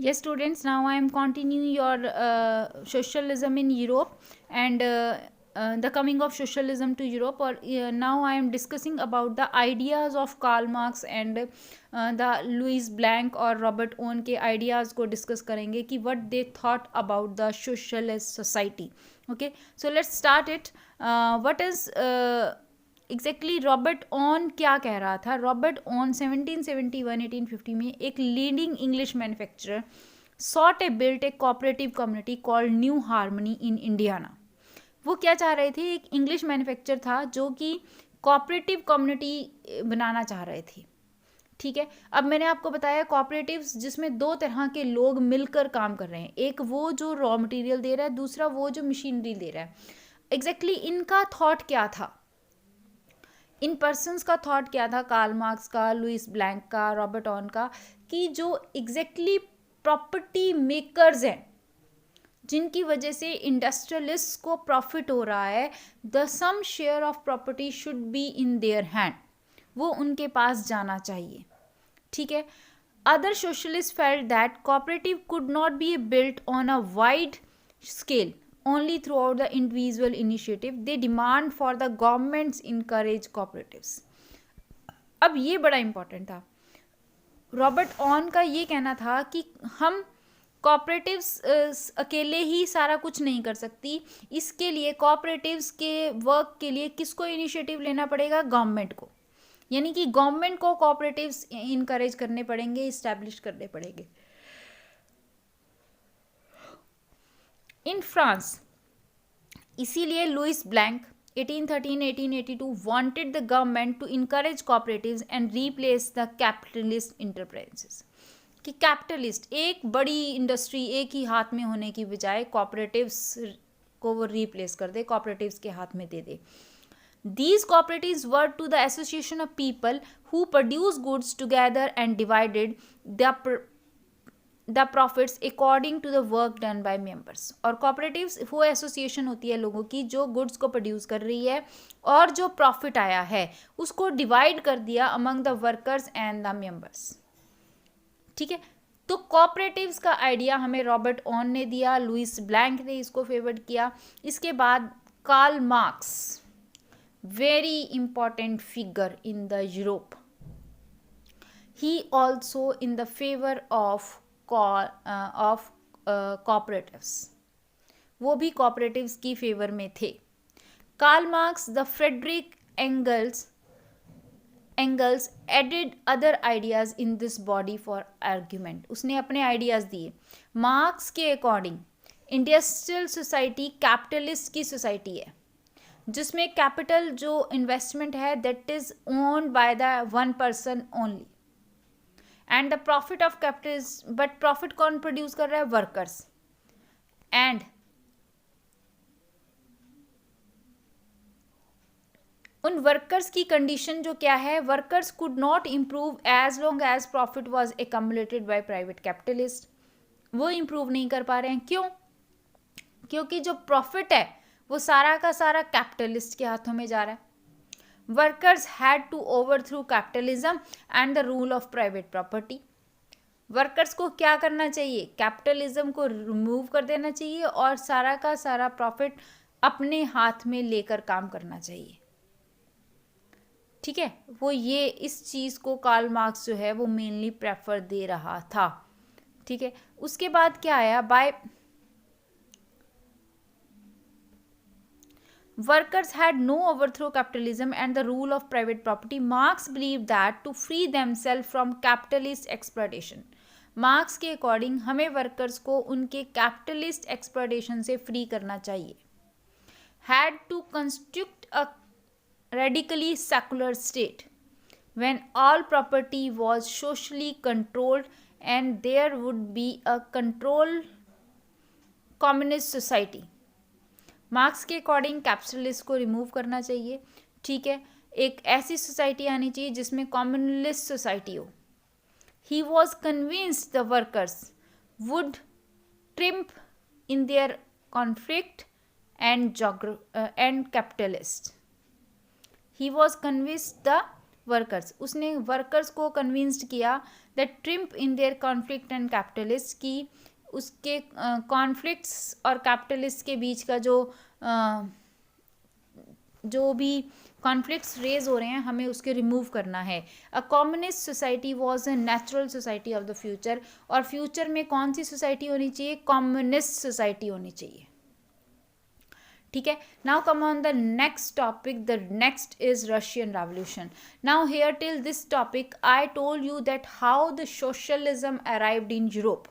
Yes, students, now I am continuing your socialism in Europe and the coming of socialism to Europe. Or now I am discussing about the ideas of Karl Marx and the Louis Blanc or Robert Owen के ideas को discuss करेंगे कि what they thought about the socialist society. Okay, so let's start it. What is exactly Robert Owen क्या कह रहा था? Robert Owen 1771-1850 में एक leading English manufacturer sought a built a cooperative community called New Harmony in Indiana. वो क्या चाह रहे थे? एक इंग्लिश मैन्युफैक्चरर था जो कि कोऑपरेटिव कम्युनिटी बनाना चाह रहे थे. ठीक है, अब मैंने आपको बताया कोऑपरेटिव्स जिसमें दो तरह के लोग मिलकर काम कर रहे हैं. एक वो जो रॉ मटेरियल दे रहा है, दूसरा वो जो मशीनरी दे रहा है. एग्जैक्टली इनका थॉट क्या था? इन पर्सनस का थॉट क्या था? कार्ल मार्क्स का, लुइस ब्लैंक का, रॉबर्ट ऑन का, कि जो एग्जैक्टली प्रॉपर्टी मेकर्स हैं जिनकी वजह से इंडस्ट्रियलिस्ट को प्रॉफिट हो रहा है, the sum share of property should be in their hand, वो उनके पास जाना चाहिए. ठीक है. Other socialist felt that cooperative could not be built on a wide scale only throughout the individual initiative. They demand for the governments encourage cooperatives. अब ये बड़ा इंपॉर्टेंट था. रॉबर्ट ऑन का ये कहना था कि हम कॉपरेटिव्स अकेले ही सारा कुछ नहीं कर सकती. इसके लिए कॉपरेटिव्स के वर्क के लिए किसको इनिशिएटिव लेना पड़ेगा? गवर्नमेंट को. यानी कि गवर्नमेंट को कॉपरेटिव्स इनकरेज करने पड़ेंगे, इस्टेब्लिश करने पड़ेंगे. इन फ्रांस, इसीलिए Louis Blanc 1813-1882 wanted the government to encourage cooperatives and replace the capitalist enterprises. कि कैपिटलिस्ट एक बड़ी इंडस्ट्री एक ही हाथ में होने की बजाय कॉपरेटिव्स को वो रीप्लेस कर दे, कॉपरेटिव्स के हाथ में दे दे. These cooperatives were to the association of people who produce goods together and divided the profits according to the work done by members. और cooperatives वो एसोसिएशन होती है लोगों की जो गुड्स को प्रोड्यूस कर रही है और जो प्रॉफिट आया है उसको डिवाइड कर दिया among the workers and the members. ठीक है. तो कॉपरेटिव्स का आइडिया हमें रॉबर्ट ऑन ने दिया, लुइस ब्लैंक ने इसको फेवर्ड किया. इसके बाद Karl Marx, very important figure in the Europe. He also in the favor of cooperatives. वो भी cooperatives की फेवर में थे. Karl Marx, the Friedrich Engels added other ideas in this body for argument. उसने अपने आइडियाज दिए. Marx के according industrial society capitalist की सोसाइटी है जिसमें कैपिटल जो इन्वेस्टमेंट है that is owned by the one person only and the profit of capital, but profit कौन प्रोड्यूस कर रहा है? वर्कर्स. एंड उन वर्कर्स की कंडीशन जो क्या है? Workers could not improve as long as profit was accumulated by private capitalist. वो इम्प्रूव नहीं कर पा रहे हैं. क्यों? क्योंकि जो प्रॉफिट है वो सारा का सारा कैपिटलिस्ट के हाथों में जा रहा है. Workers had to overthrow capitalism and the rule of private property. Workers को क्या करना चाहिए? कैपिटलिज्म को रिमूव कर देना चाहिए और सारा का सारा प्रॉफिट अपने हाथ में लेकर काम करना चाहिए. ठीक है. वो ये इस चीज़ को कार्ल मार्क्स जो है वो मेनली प्रेफर दे रहा था. ठीक है. उसके बाद क्या आया? By workers had no overthrow capitalism and the rule of private property. Marx believed that to free themselves from capitalist exploitation. Marks के अकॉर्डिंग हमें वर्कर्स को उनके कैपिटलिस्ट एक्सप्लॉयटेशन से फ्री करना चाहिए. had to construct a radically secular state when all property was socially controlled and there would be a controlled communist society. Marks के according capitalist को remove करना चाहिए. ठीक है. एक ऐसी सोसाइटी आनी चाहिए जिसमें कम्युनलिस्ट सोसाइटी हो. He was convinced the workers would triumph in their conflict and capitalist. He was convinced the workers, उसने वर्कर्स को कन्विंस्ड किया that triumph in their conflict and capitalist, की उसके कॉन्फ्लिक्ट्स और कैपिटलिस्ट के बीच का जो भी कॉन्फ्लिक्ट्स रेज हो रहे हैं हमें उसके रिमूव करना है. A communist society was a natural society of the future, और फ्यूचर में कौन सी सोसाइटी होनी चाहिए? कम्युनिस्ट सोसाइटी होनी चाहिए. ठीक है. Now come on the next topic. The next is Russian revolution. Now here till this topic I told you that how the socialism arrived in Europe,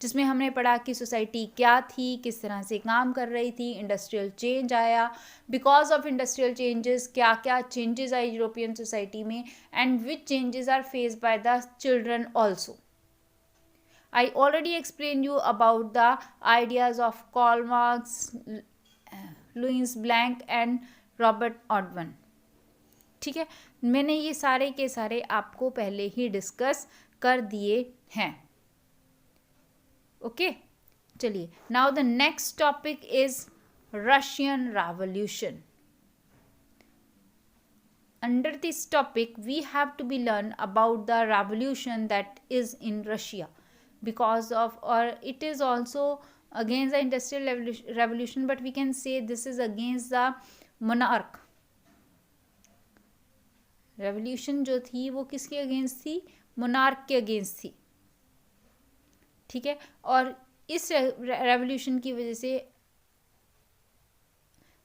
जिसमें हमने पढ़ा कि सोसाइटी क्या थी, किस तरह से काम कर रही थी, इंडस्ट्रियल चेंज आया, बिकॉज ऑफ इंडस्ट्रियल चेंजेस क्या क्या चेंजेस आए यूरोपियन सोसाइटी में, and which changes are face by the children also. I already explained you about the ideas of Karl Marx, Louis Blanc and Robert Owen. ठीक है, मैंने ये सारे के सारे आपको पहले ही डिस्कस कर दिए हैं. ओके, चलिए. Now the next topic is Russian revolution. Under this topic we have to be learn about the revolution that is in Russia, because of, or it is also against the industrial revolution, but we can say this is against the monarch. Revolution जो थी वो किसके against थी? Monarch के against थी. ठीक है, और इस रेवोल्यूशन की वजह से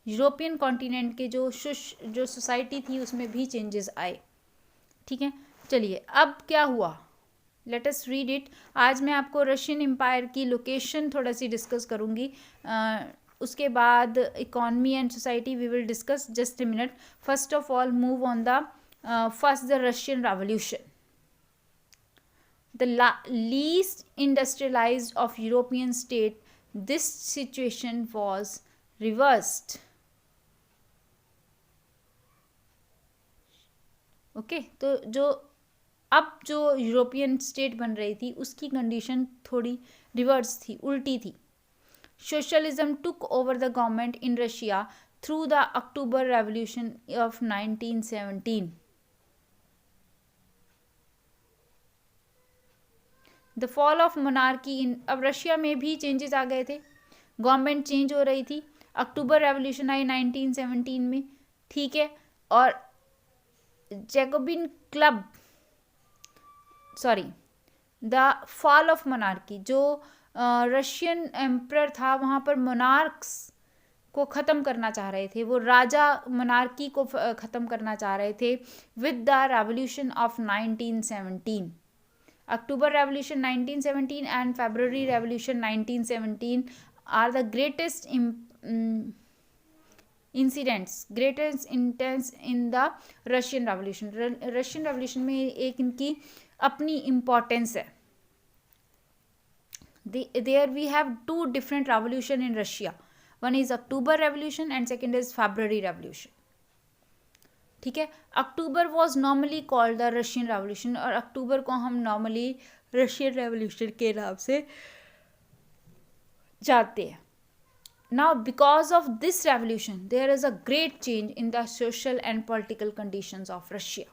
यूरोपियन कॉन्टिनेंट के जो सोसाइटी थी उसमें भी चेंजेस आए. ठीक है, चलिए अब क्या हुआ, लेट अस रीड इट. आज मैं आपको रशियन एम्पायर की लोकेशन थोड़ा सी डिस्कस करूँगी, उसके बाद economy and society we will discuss. Just a minute. First of all move on the first the Russian revolution. The least industrialized of European state, this situation was reversed. Okay, तो जो European state बन रही थी उसकी condition थोड़ी reverse थी, उल्टी थी. Socialism took over the government in Russia through the October revolution of 1917. The fall of monarchy in, अब रशिया में भी चेंजेस आ गए थे, गवर्नमेंट चेंज हो रही थी. अक्टूबर रेवोल्यूशन आई 1917 में. ठीक है, और Jacobin club, sorry, the fall of monarchy, जो रशियन एम्परर था वहाँ पर मोनार्क्स को ख़त्म करना चाह रहे थे, वो राजा मोनार्की को ख़त्म करना चाह रहे थे with the revolution of 1917. October Revolution 1917 and February Revolution 1917 are the greatest incidents, greatest intense in the Russian Revolution. Russian Revolution में एक इनकी अपनी importance है. There we have two different revolution in Russia. One is October Revolution and second is February Revolution. ठीक है, October was normally called the Russian revolution, और अक्टूबर को हम नॉर्मली रशियन रेवोल्यूशन के नाम से जानते हैं. Now because of this revolution there is a great change in the social and political conditions of Russia.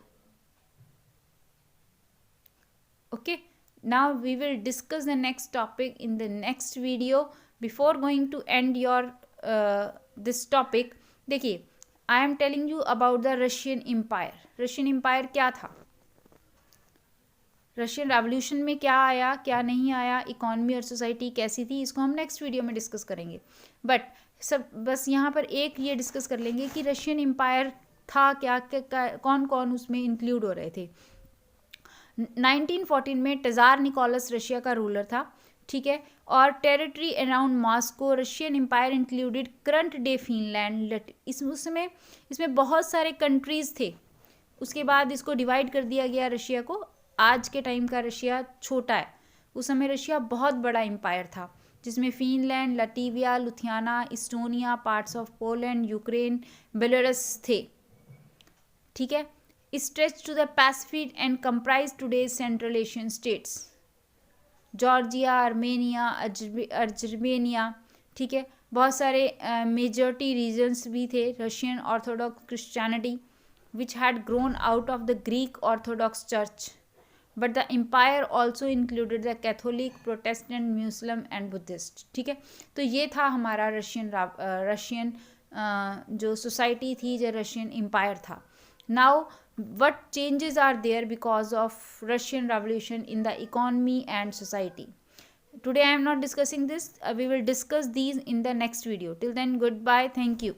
Okay, now we will discuss the next topic in the next video. Before going to end your this topic, देखिए, I am telling you about the Russian empire. Russian empire क्या था, Russian revolution में क्या आया क्या नहीं आया, economy और सोसाइटी कैसी थी, इसको हम नेक्स्ट वीडियो में डिस्कस करेंगे. बट सब बस यहाँ पर एक ये डिस्कस कर लेंगे कि रशियन एम्पायर था क्या, कौन कौन उसमें इंक्लूड हो रहे थे. 1914 में टजार निकोलस रशिया का रूलर था. ठीक है, और territory around Moscow Russian empire included current day Finland. उसमें इसमें बहुत सारे कंट्रीज़ थे. उसके बाद इसको डिवाइड कर दिया गया रशिया को. आज के टाइम का रशिया छोटा है, उस समय रशिया बहुत बड़ा एम्पायर था, जिसमें Finland, Latvia, Lithuania, Estonia, parts of Poland, Ukraine, Belarus थे. ठीक है, stretch to the Pacific and comprise today's central Asian states, Georgia, Armenia, Armenia. ठीक है, बहुत सारे मेजॉरिटी रीजन्स भी थे. Russian orthodox Christianity, which had grown out of the Greek Orthodox Church. But the empire also included the Catholic, Protestant, Muslim and Buddhist. ठीक है, तो ये था हमारा रशियन जो सोसाइटी थी, जो रशियन एम्पायर था. Now what changes are there because of Russian Revolution in the economy and society? Today I am not discussing this. We will discuss these in the next video. Till then, goodbye. Thank you.